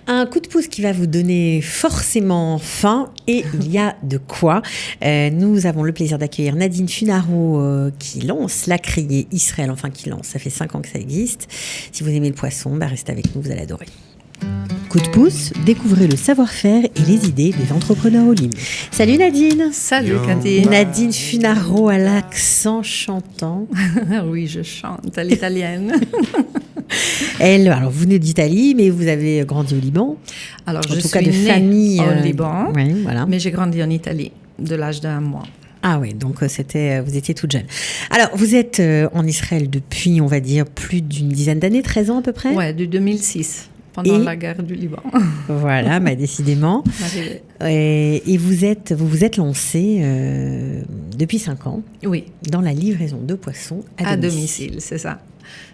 Un coup de pouce qui va vous donner forcément faim, et il y a de quoi. Nous avons le plaisir d'accueillir Nadine Funaro qui lance la criée Israël, enfin qui lance, ça fait 5 ans que ça existe. Si vous aimez le poisson, restez avec nous, vous allez adorer. Coup de pouce, découvrez le savoir-faire et les idées des entrepreneurs au Lim. Salut Nadine. Salut Cathy. Nadine Funaro à l'accent chantant. Oui, je chante à l'italienne. Alors vous venez d'Italie, mais vous avez grandi au Liban. Alors, en je tout suis cas de née famille au Liban, ouais, voilà. mais j'ai grandi en Italie de l'âge d'1 mois. Ah oui, donc vous étiez toute jeune. Alors, vous êtes en Israël depuis, on va dire, plus d'une dizaine d'années, 13 ans à peu près ? Ouais, de 2006, pendant la guerre du Liban. Voilà, décidément. Et vous vous êtes lancé depuis 5 ans, oui, dans la livraison de poissons à domicile, c'est ça.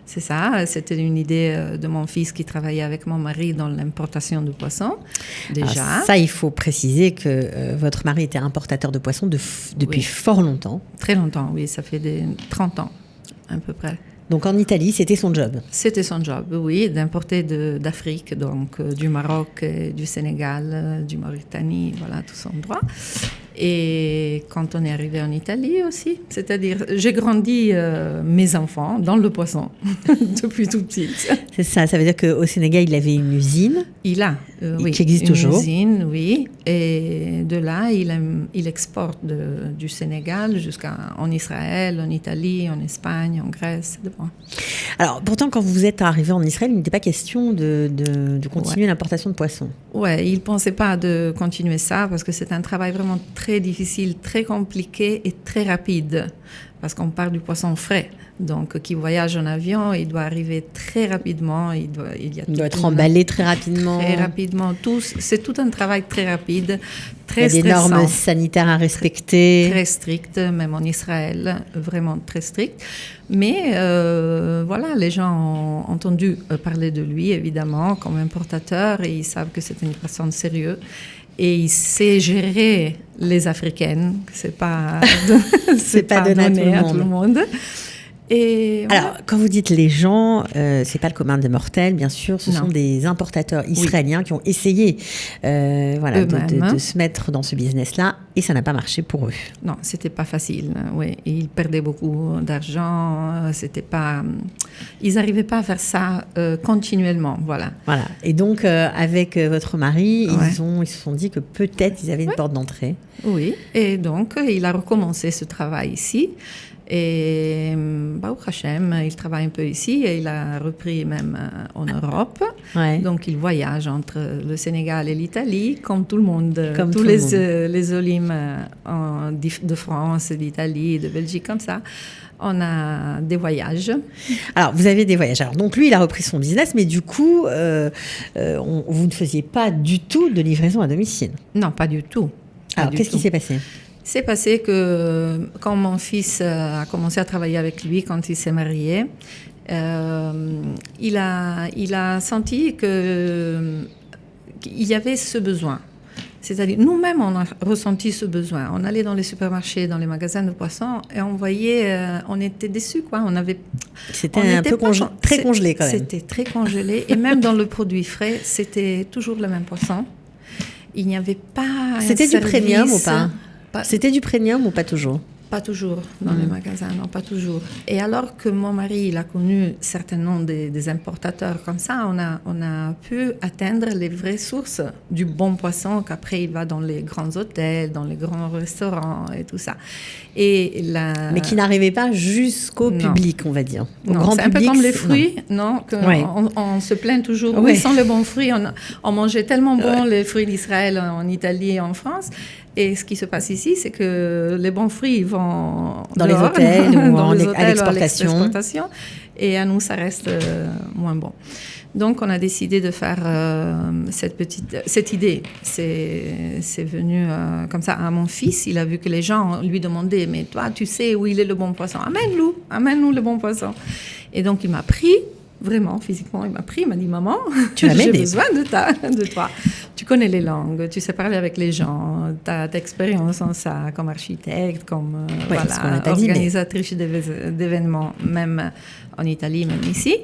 C'est ça, c'était une idée de mon fils qui travaillait avec mon mari dans l'importation de poissons, déjà. Alors ça, il faut préciser que votre mari était importateur de poissons depuis fort longtemps. Très longtemps, oui, ça fait 30 ans à peu près. Donc en Italie, c'était son job. C'était son job, oui, d'importer d'Afrique, donc du Maroc, du Sénégal, du Mauritanie, voilà, tout son droit. Et quand on est arrivé en Italie aussi, c'est-à-dire, j'ai grandi mes enfants dans le poisson depuis tout petit. C'est ça, ça veut dire qu'au Sénégal, il avait une usine. Il a, oui. Qui existe une toujours. Usine, oui. Et de là, il exporte du Sénégal jusqu'en Israël, en Italie, en Espagne, en Grèce. Alors, pourtant, quand vous êtes arrivé en Israël, il n'était pas question de continuer l'importation de poissons. Ouais, il ne pensait pas de continuer ça parce que c'est un travail vraiment très difficile, très compliqué et très rapide. Parce qu'on parle du poisson frais. Donc, qui voyage en avion, il doit arriver très rapidement. Il doit être emballé très rapidement. Très rapidement. C'est tout un travail très rapide, très stressant. Il y a des normes sanitaires à respecter. Très strictes, même en Israël, vraiment très strictes. Mais voilà, les gens ont entendu parler de lui, évidemment, comme importateur, et ils savent que c'est une personne sérieuse. Et il sait gérer les Africaines. C'est pas donné à tout le monde. Et voilà. Alors, quand vous dites les gens, c'est pas le commun des mortels, bien sûr. Ce sont des importateurs israéliens qui ont essayé de se mettre dans ce business-là, et ça n'a pas marché pour eux. Non, c'était pas facile. Oui, ils perdaient beaucoup d'argent. Ils n'arrivaient pas à faire ça continuellement. Voilà. Et donc, avec votre mari, ils se sont dit que peut-être ils avaient une porte d'entrée. Oui. Et donc, il a recommencé ce travail ici. Et Baruch Hashem, il travaille un peu ici et il a repris même en Europe. Ouais. Donc, il voyage entre le Sénégal et l'Italie, comme tout le monde. Les Olim de France, d'Italie, de Belgique, comme ça. On a des voyages. Alors, vous avez des voyages. Alors, donc, lui, il a repris son business, mais du coup, vous ne faisiez pas du tout de livraison à domicile. Non, pas du tout. Alors, qu'est-ce qui s'est passé ? C'est passé que quand mon fils a commencé à travailler avec lui, quand il s'est marié, il a senti qu'il y avait ce besoin. C'est-à-dire, nous-mêmes, on a ressenti ce besoin. On allait dans les supermarchés, dans les magasins de poissons, et on voyait, on était déçus, quoi. C'était un peu très congelé, quand même. C'était très congelé. Et même dans le produit frais, c'était toujours le même poisson. Il n'y avait pas C'était du premium ou pas ? C'était du premium ou pas toujours ? Pas toujours dans les magasins, non, pas toujours. Et alors que mon mari, il a connu certainement des importateurs comme ça, on a pu atteindre les vraies sources du bon poisson qu'après il va dans les grands hôtels, dans les grands restaurants et tout ça. Mais qui n'arrivait pas jusqu'au public, on va dire. C'est un peu comme les fruits, on se plaint toujours. Oui, sans les bons fruits, on mangeait tellement bon les fruits d'Israël en Italie et en France. Et ce qui se passe ici, c'est que les bons fruits vont dans les hôtels ou à l'exportation. Et à nous, ça reste moins bon. Donc, on a décidé de faire cette idée. C'est venu comme ça à mon fils. Il a vu que les gens lui demandaient « Mais toi, tu sais où il est le bon poisson ? Amène-nous le bon poisson. » Et donc, il m'a pris. Vraiment, physiquement, il m'a dit « Maman, j'ai besoin de toi. Tu connais les langues, tu sais parler avec les gens, tu as d'expérience en ça, comme architecte, comme organisatrice d'événements, même en Italie, même ici. »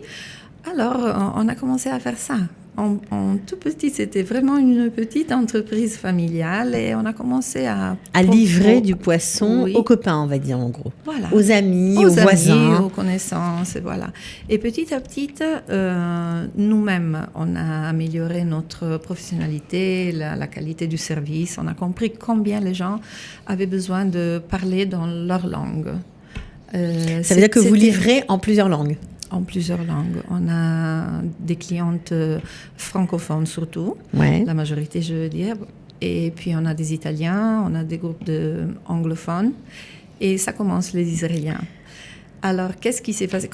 Alors, on a commencé à faire ça. en tout petit, c'était vraiment une petite entreprise familiale et on a commencé à livrer du poisson aux copains, on va dire en gros. Voilà. Aux amis, aux voisins. Aux connaissances, voilà. Et petit à petit, nous-mêmes, on a amélioré notre professionnalité, la qualité du service. On a compris combien les gens avaient besoin de parler dans leur langue. Ça veut dire que vous livrez en plusieurs langues? En plusieurs langues. On a des clientes francophones surtout, la majorité je veux dire, et puis on a des Italiens, on a des groupes anglophones, et ça commence les Israéliens. Alors, qu'est-ce qui s'est passé?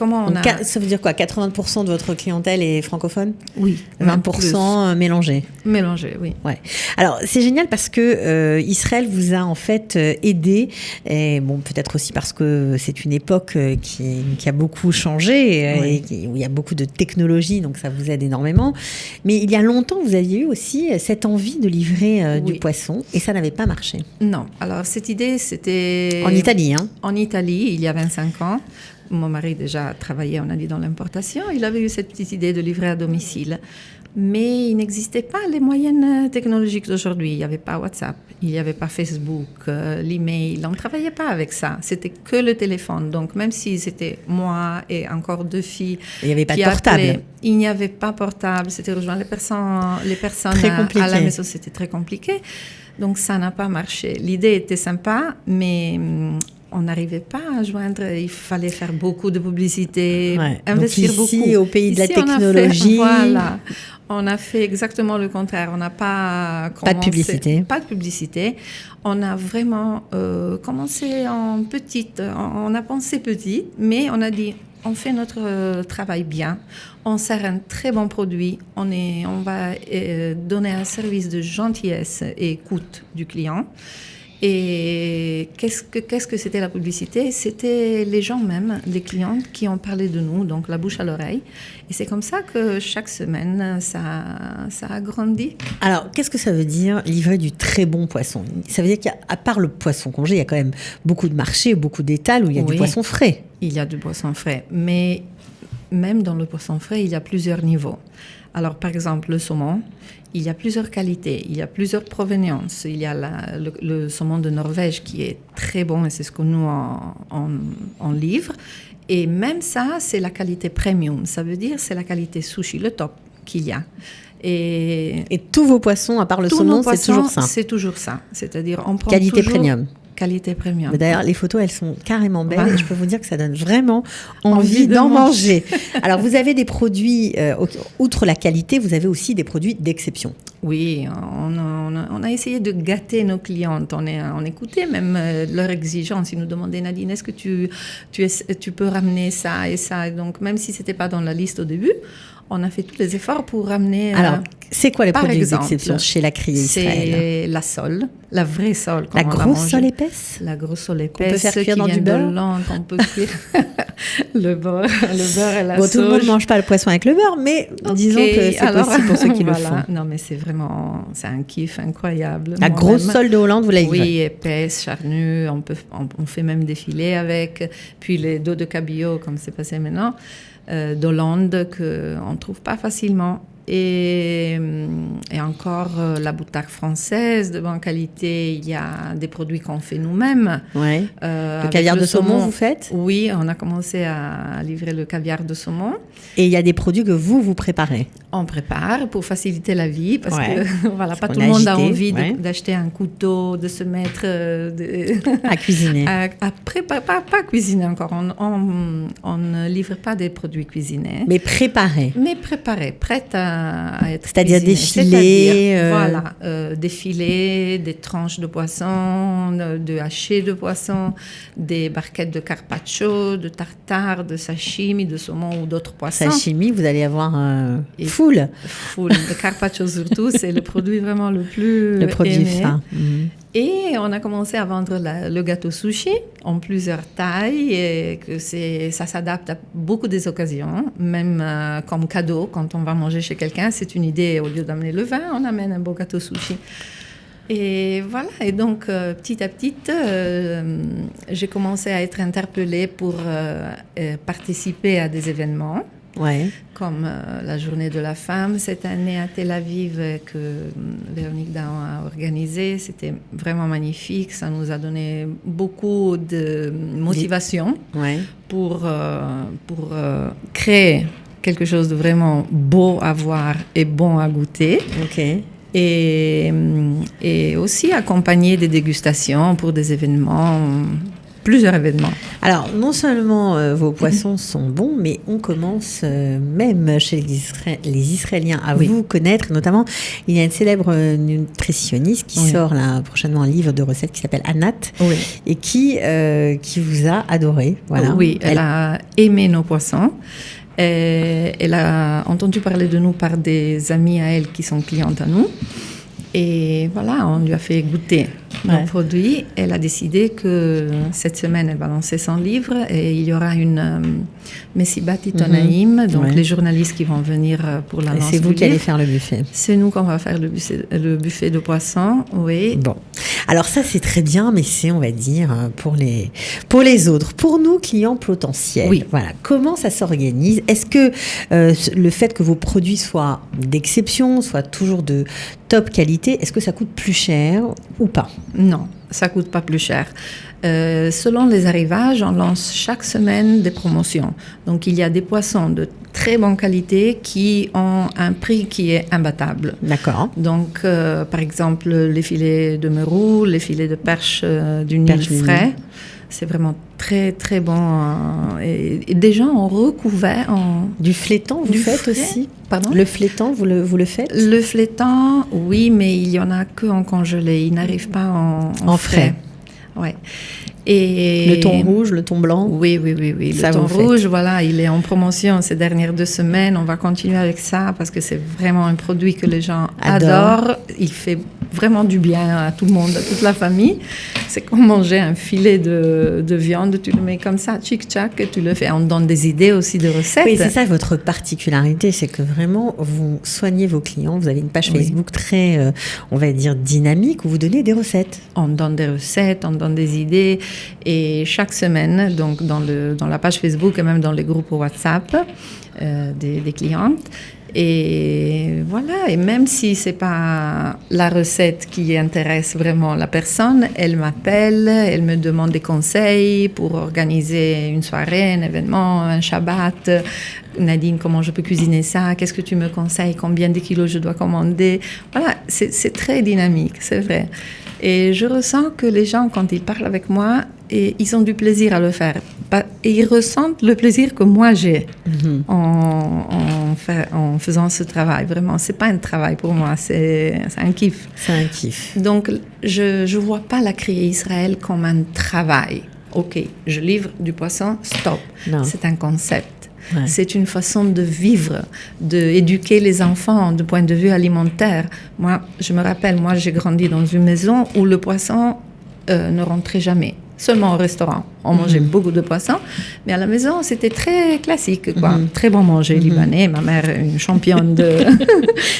Ça veut dire quoi? 80% de votre clientèle est francophone? Oui. 20% mélangé? Mélangé, oui. Ouais. Alors, c'est génial parce que Israël vous a en fait aidé, et bon, peut-être aussi parce que c'est une époque qui a beaucoup changé, et où il y a beaucoup de technologies, donc ça vous aide énormément. Mais il y a longtemps, vous aviez eu aussi cette envie de livrer du poisson, et ça n'avait pas marché. Non. Alors, cette idée, c'était... En Italie, hein? En Italie, il y a 25 ans. Mon mari déjà travaillait, on a dit, dans l'importation. Il avait eu cette petite idée de livrer à domicile. Mais il n'existait pas les moyens technologiques d'aujourd'hui. Il n'y avait pas WhatsApp, il n'y avait pas Facebook, l'email. On ne travaillait pas avec ça. C'était que le téléphone. Donc, même si c'était moi et encore 2 filles... Il n'y avait pas de portable. Il n'y avait pas portable. C'était rejoindre les personnes à la maison. C'était très compliqué. Donc, ça n'a pas marché. L'idée était sympa, mais... on n'arrivait pas à joindre, il fallait faire beaucoup de publicité, investir donc ici, beaucoup. Au pays de la technologie. On a fait exactement le contraire. On n'a pas commencé. Pas de publicité. On a vraiment commencé en petite. On a pensé petit, mais on a dit, on fait notre travail bien. On sert un très bon produit. On va donner un service de gentillesse et écoute du client. Et qu'est-ce que c'était la publicité? C'était les gens même, les clients qui ont parlé de nous, donc la bouche à l'oreille. Et c'est comme ça que chaque semaine, ça a grandi. Alors, qu'est-ce que ça veut dire livrer du très bon poisson? Ça veut dire qu'à part le poisson congé, il y a quand même beaucoup de marchés, beaucoup d'étals où il y a du poisson frais. Il y a du poisson frais, mais même dans le poisson frais, il y a plusieurs niveaux. Alors, par exemple, le saumon, il y a plusieurs qualités, il y a plusieurs provenances. Il y a le saumon de Norvège qui est très bon et c'est ce que nous on livre. Et même ça, c'est la qualité premium. Ça veut dire c'est la qualité sushi, le top qu'il y a. Et tous vos poissons, à part le saumon, c'est toujours ça? C'est toujours ça. C'est-à-dire, on prend qualité premium. Qualité premium. Mais d'ailleurs, les photos, elles sont carrément belles et je peux vous dire que ça donne vraiment envie d'en manger. Alors, vous avez des produits, outre la qualité, vous avez aussi des produits d'exception. Oui, on a essayé de gâter nos clientes. On écoutait même leurs exigences. Ils nous demandaient, Nadine, est-ce que tu peux ramener ça et ça? Et donc, même si ce n'était pas dans la liste au début, on a fait tous les efforts pour ramener... Alors, c'est quoi les produits d'exception chez la Criée Israël? C'est la sole, la vraie sole. La grosse sole épaisse? La grosse sole épaisse. On peut faire cuire dans du beurre? On peut cuire le beurre et la sauge. Tout le monde ne mange pas le poisson avec le beurre, mais disons que c'est possible pour ceux qui le font. Non, mais c'est un kiff incroyable. La grosse sole de Hollande, vous l'avez livrée? Oui, épaisse, charnue. On fait même des filets avec. Puis les dos de cabillaud, comme c'est passé maintenant. D'Hollande qu'on ne trouve pas facilement. Et encore la boutarde française de bonne qualité. Il y a des produits qu'on fait nous-mêmes. Ouais. Le caviar de saumon, vous faites? Oui, on a commencé à livrer le caviar de saumon. Et il y a des produits que vous préparez? On prépare pour faciliter la vie parce que voilà, pas tout le monde a envie d'acheter un couteau, de se mettre à cuisiner. Pas cuisiner encore. On ne livre pas des produits cuisinés. Mais préparés. Prêtes à être c'est-à-dire des filets. Voilà, des filets, des tranches de poisson, de hachés de poisson, des barquettes de carpaccio, de tartare, de sashimi, de saumon ou d'autres poissons. Sashimi, vous allez avoir full. Le carpaccio surtout, c'est le produit vraiment le plus le produit aimé. fin. Et on a commencé à vendre le gâteau sushi en plusieurs tailles et que ça s'adapte à beaucoup des occasions, même comme cadeau quand on va manger chez quelqu'un. C'est une idée, au lieu d'amener le vin, on amène un beau gâteau sushi. Et voilà, et donc petit à petit, j'ai commencé à être interpellée pour participer à des événements. comme la Journée de la femme cette année à Tel Aviv que Véronique Dahan a organisé. C'était vraiment magnifique. Ça nous a donné beaucoup de motivation pour créer quelque chose de vraiment beau à voir et bon à goûter. Et aussi accompagner des dégustations pour des événements, plusieurs événements. Alors, non seulement vos poissons sont bons, mais on commence même chez les Israéliens à vous connaître. Notamment, il y a une célèbre nutritionniste qui sort là, prochainement un livre de recettes qui s'appelle Anat et qui vous a adoré. Voilà. Oui, elle a aimé nos poissons. Elle a entendu parler de nous par des amis à elle qui sont clientes à nous. Et voilà, on lui a fait goûter nos produits. Elle a décidé que cette semaine, elle va lancer son livre et il y aura une Messibat Itonaïm, donc les journalistes qui vont venir pour la lancement. C'est vous qui allez faire le buffet. C'est nous qu'on va faire le buffet de poissons, oui. Bon, alors ça c'est très bien, mais c'est, on va dire, pour les autres. Pour nous, clients potentiels, voilà, comment ça s'organise? Est-ce que le fait que vos produits soient d'exception, soient toujours de top qualité, est-ce que ça coûte plus cher ou pas? Non, ça ne coûte pas plus cher. Selon les arrivages, on lance chaque semaine des promotions. Donc, il y a des poissons de très bonne qualité qui ont un prix qui est imbattable. D'accord. Donc, par exemple, les filets de merou, les filets de perche du Nil frais, c'est vraiment très, très bon. Et des gens ont recouvert en... Du flétan, vous faites aussi? Pardon? Le flétan, vous le faites? Le flétan, oui, mais il y en a que en congelé. Il n'arrive pas en frais. Ouais. Et le thon rouge, le thon blanc? Oui. Le thon rouge, voilà, il est en promotion ces dernières 2 semaines. On va continuer avec ça parce que c'est vraiment un produit que les gens adorent. Il fait vraiment du bien à tout le monde, à toute la famille. C'est comme manger un filet de viande. Tu le mets comme ça, tchic-tchac, et tu le fais. On donne des idées aussi de recettes. Oui, c'est ça votre particularité, c'est que vraiment, vous soignez vos clients. Vous avez une page Facebook très, on va dire, dynamique où vous donnez des recettes. On donne des recettes, on donne des idées. Et chaque semaine, donc dans la page Facebook et même dans les groupes WhatsApp des clientes. Et voilà, et même si c'est pas la recette qui intéresse vraiment la personne, elle m'appelle, elle me demande des conseils pour organiser une soirée, un événement, un Shabbat. Nadine, comment je peux cuisiner ça? Qu'est-ce que tu me conseilles? Combien de kilos je dois commander? Voilà, c'est très dynamique, c'est vrai. Et je ressens que les gens, quand ils parlent avec moi, ils ont du plaisir à le faire. Et ils ressentent le plaisir que moi j'ai en faisant ce travail. Vraiment, c'est pas un travail pour moi, c'est un kiff. C'est un kiff. Donc, je vois pas la Criée Israël comme un travail. Ok, je livre du poisson, stop. Non. C'est un concept. Ouais. C'est une façon de vivre, d'éduquer les enfants du point de vue alimentaire. Moi, je me rappelle, j'ai grandi dans une maison où le poisson ne rentrait jamais. Seulement au restaurant. On mangeait beaucoup de poissons, mais à la maison, c'était très classique, quoi. Très bon manger libanais. Ma mère est une championne de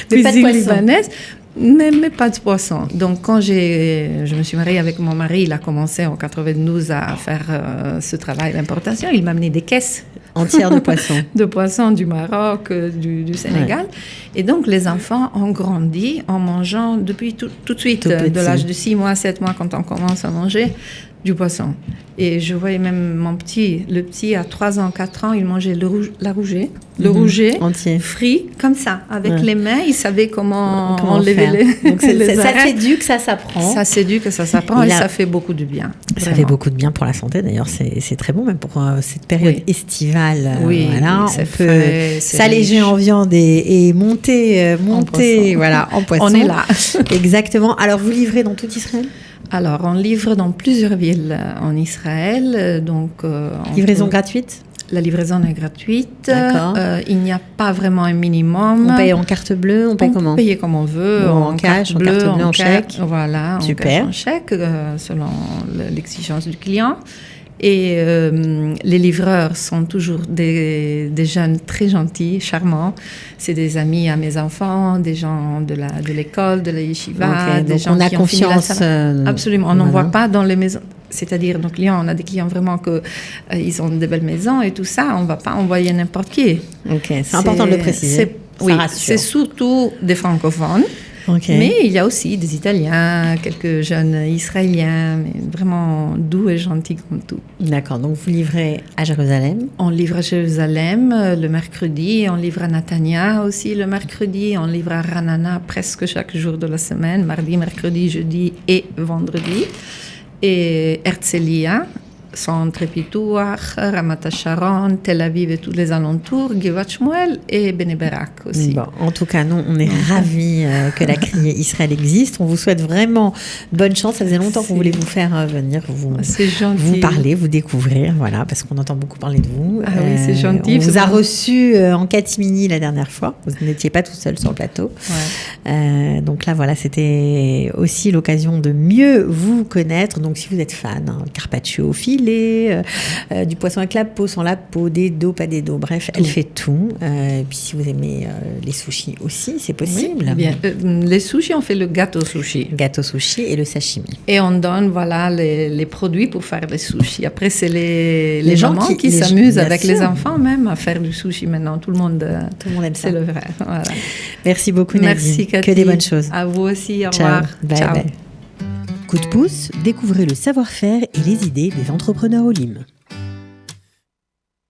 cuisine libanaise, mais pas de poisson. Donc, quand je me suis mariée avec mon mari, il a commencé en 92 à faire ce travail d'importation. Il m'a amené des caisses entières de poissons. De poissons du Maroc, du Sénégal. Ouais. Et donc, les enfants ont grandi en mangeant depuis tout de suite, de l'âge de 6 mois, 7 mois, quand on commence à manger du poisson. Et je voyais même le petit à 3 ans, 4 ans, il mangeait le rouget entier, frit, comme ça, avec les mains, il savait comment enlever les... Donc ça s'éduque, ça s'apprend. Ça s'éduque, ça s'apprend et ça fait beaucoup de bien. Ça fait beaucoup de bien pour la santé, d'ailleurs, c'est très bon, même pour cette période estivale. Oui, voilà, c'est on peut s'alléger en viande et monter en poisson. On est là. Exactement. Alors, vous livrez dans tout Israël ? Alors, on livre dans plusieurs villes en Israël. Livraison gratuite ? La livraison est gratuite. D'accord. Il n'y a pas vraiment un minimum. On paye en carte bleue, on paye comment ? On paye comme on veut. En cash, en carte bleue, en chèque. Voilà, super. En chèque, selon l'exigence du client. Et les livreurs sont toujours des jeunes très gentils, charmants. C'est des amis à mes enfants, des gens de l'école, de la yeshiva, des gens qui ont fini la salle. Absolument, on n'en voit pas dans les maisons. C'est-à-dire, nos clients, on a des clients vraiment ils ont des belles maisons et tout ça, on ne va pas envoyer n'importe qui. Ok, c'est important de le préciser. Oui, c'est surtout des francophones. Okay. Mais il y a aussi des Italiens, quelques jeunes Israéliens, mais vraiment doux et gentils comme tout. D'accord, donc vous livrez à Jérusalem? On livre à Jérusalem le mercredi, on livre à Netanya aussi le mercredi, on livre à Ranana presque chaque jour de la semaine, mardi, mercredi, jeudi et vendredi. Et Herzliya, Centre Pituach, Ramat HaSharon, Tel Aviv et tous les alentours, Givat Shmuel et Bnei Brak aussi. Bon, en tout cas, nous, on est ravis que la criée Israël existe. On vous souhaite vraiment bonne chance. Ça faisait longtemps qu'on voulait vous faire venir, vous parler, vous découvrir, voilà, parce qu'on entend beaucoup parler de vous. Ah oui, c'est gentil. On vous a reçu en catimini la dernière fois. Vous n'étiez pas tout seul sur le plateau. Ouais. Donc là, voilà, c'était aussi l'occasion de mieux vous connaître. Donc, si vous êtes fan, carpaccio au fil, du poisson avec la peau, sans la peau, des dos, pas des dos, bref, elle fait tout. Et puis si vous aimez les sushis aussi, c'est possible. Oui, bien. Les sushis, on fait le gâteau sushi. Gâteau sushi et le sashimi. Et on donne les produits pour faire les sushis. Après, c'est les gens qui s'amusent avec les enfants même à faire du sushi maintenant. Tout le monde aime ça. C'est le vrai. Voilà. Merci beaucoup Nadine. Merci Cathy. Que des bonnes choses. À vous aussi. Au Ciao. revoir. Bye, Ciao. Bye. Coup de pouce, découvrez le savoir-faire et les idées des entrepreneurs au Lim.